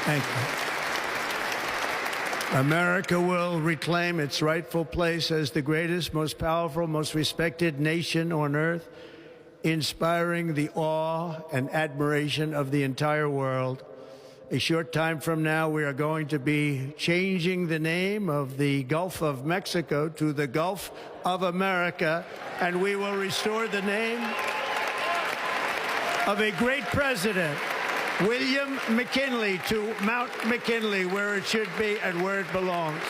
Thank you. America will reclaim its rightful place as the greatest, most powerful, most respected nation on earth, inspiring the awe and admiration of the entire world. A short time from now, we are going to be changing the name of the Gulf of Mexico to the Gulf of America, and we will restore the name of a great president, William McKinley, to Mount McKinley, where it should be and where it belongs.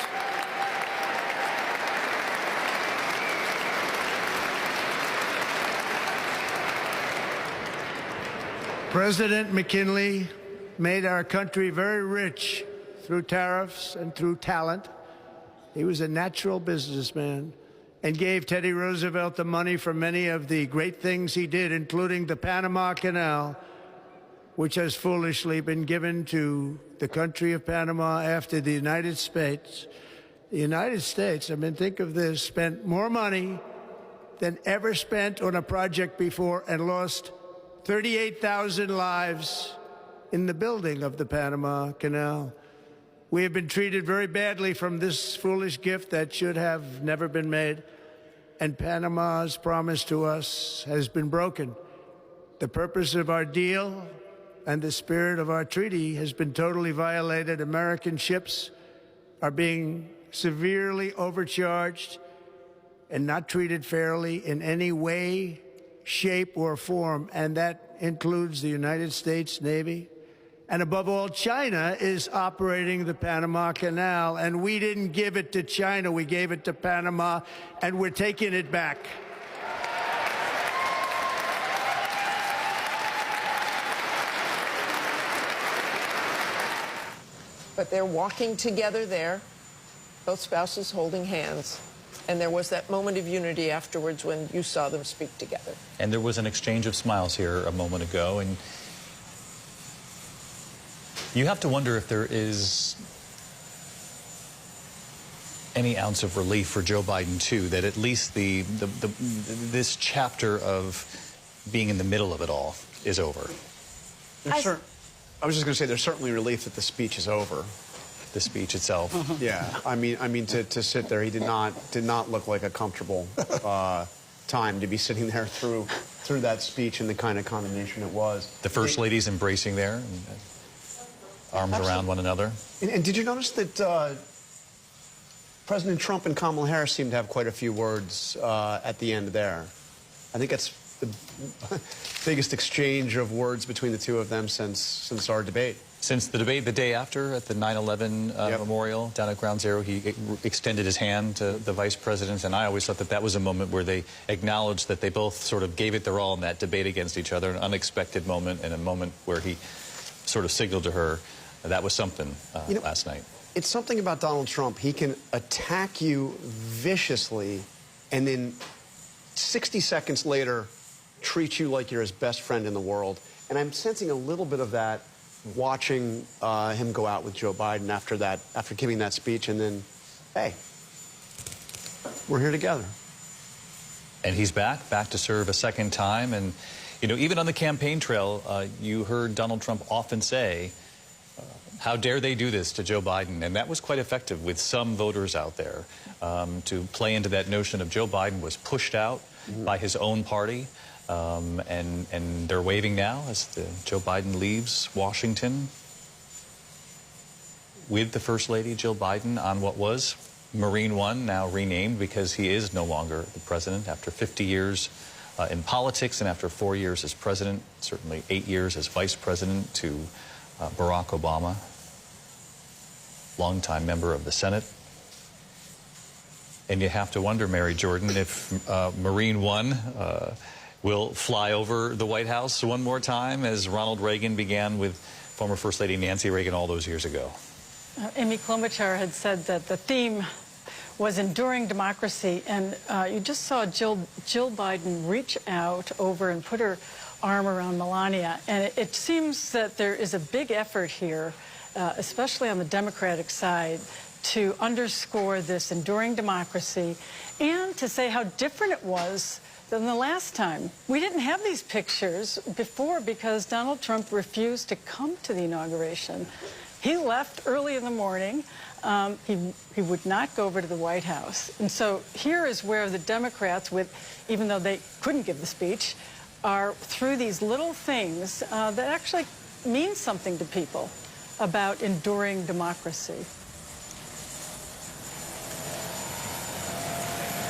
President McKinley made our country very rich through tariffs and through talent. He was a natural businessman and gave Teddy Roosevelt the money for many of the great things he did, including the Panama Canal, which has foolishly been given to the country of Panama after the United States. The United States, I mean, think of this, spent more money than ever spent on a project before and lost 38,000 lives in the building of the Panama Canal. We have been treated very badly from this foolish gift that should have never been made, and Panama's promise to us has been broken. The purpose of our deal and the spirit of our treaty has been totally violated. American ships are being severely overcharged and not treated fairly in any way, shape, or form, and that includes the United States Navy. And above all, China is operating the Panama Canal, and we didn't give it to China, we gave it to Panama, and we're taking it back. But they're walking together there, both spouses holding hands. And there was that moment of unity afterwards when you saw them speak together. And there was an exchange of smiles here a moment ago. And you have to wonder if there is any ounce of relief for Joe Biden, too, that at least this chapter of being in the middle of it all is over. I was just going to say there's certainly relief that the speech is over. The speech itself. Yeah, I mean to sit there, he did not look like a comfortable time to be sitting there through that speech and the kind of condemnation it was. The First Lady's embracing there, and arms around one another. And did you notice that President Trump and Kamala Harris seemed to have quite a few words at the end there? I think that's the biggest exchange of words between the two of them since our debate. Since the debate the day after at the 9/11 memorial down at Ground Zero, he extended his hand to the vice president, and I always thought that was a moment where they acknowledged that they both sort of gave it their all in that debate against each other, an unexpected moment and a moment where he sort of signaled to her that was something last night. It's something about Donald Trump. He can attack you viciously and then 60 seconds later treat you like you're his best friend in the world. And I'm sensing a little bit of that watching him go out with Joe Biden after giving that speech, and then, hey, we're here together. And he's back to serve a second time. And, you know, even on the campaign trail, you heard Donald Trump often say, how dare they do this to Joe Biden? And that was quite effective with some voters out there to play into that notion of Joe Biden was pushed out by his own party. And they're waving now as Joe Biden leaves Washington with the First Lady, Jill Biden, on what was Marine One, now renamed because he is no longer the president after 50 years in politics and after 4 years as president, certainly 8 years as vice president to Barack Obama, longtime member of the Senate. And you have to wonder, Mary Jordan, if Marine One will fly over the White House one more time, as Ronald Reagan began with former First Lady Nancy Reagan all those years ago. Amy Klobuchar had said that the theme was enduring democracy, and you just saw Jill Biden reach out over and put her arm around Melania, and it seems that there is a big effort here, especially on the Democratic side, to underscore this enduring democracy and to say how different it was than the last time. We didn't have these pictures before because Donald Trump refused to come to the inauguration. He left early in the morning. He would not go over to the White House. And so here is where the Democrats, even though they couldn't give the speech, are through these little things that actually mean something to people about enduring democracy.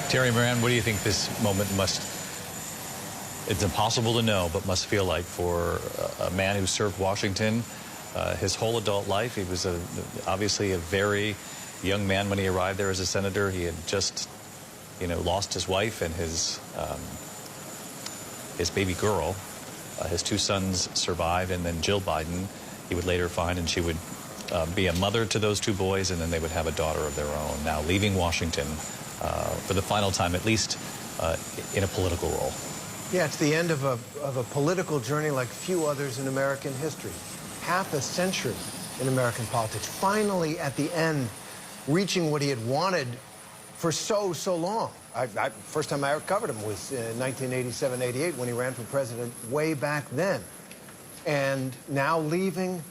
Terry Moran, what do you think this moment it's impossible to know, but must feel like for a man who served Washington his whole adult life? He was obviously a very young man when he arrived there as a senator. He had just, lost his wife and his baby girl. His two sons survived, and then Jill Biden, he would later find, and she would be a mother to those two boys, and then they would have a daughter of their own. Now leaving Washington for the final time, at least in a political role. Yeah, it's the end of a political journey like few others in American history. Half a century in American politics. Finally, at the end, reaching what he had wanted for so long. First time I ever covered him was in 1987-88 when he ran for president way back then. And now leaving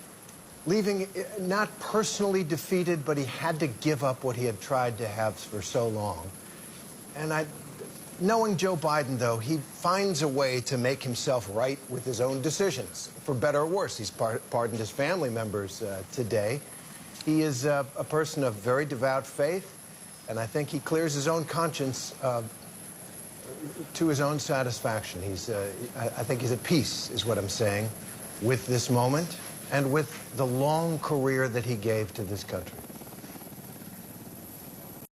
not personally defeated, but he had to give up what he had tried to have for so long. And knowing Joe Biden, though, he finds a way to make himself right with his own decisions, for better or worse. He's pardoned his family members today. He is a person of very devout faith, and I think he clears his own conscience to his own satisfaction. I think he's at peace, is what I'm saying, with this moment and with the long career that he gave to this country.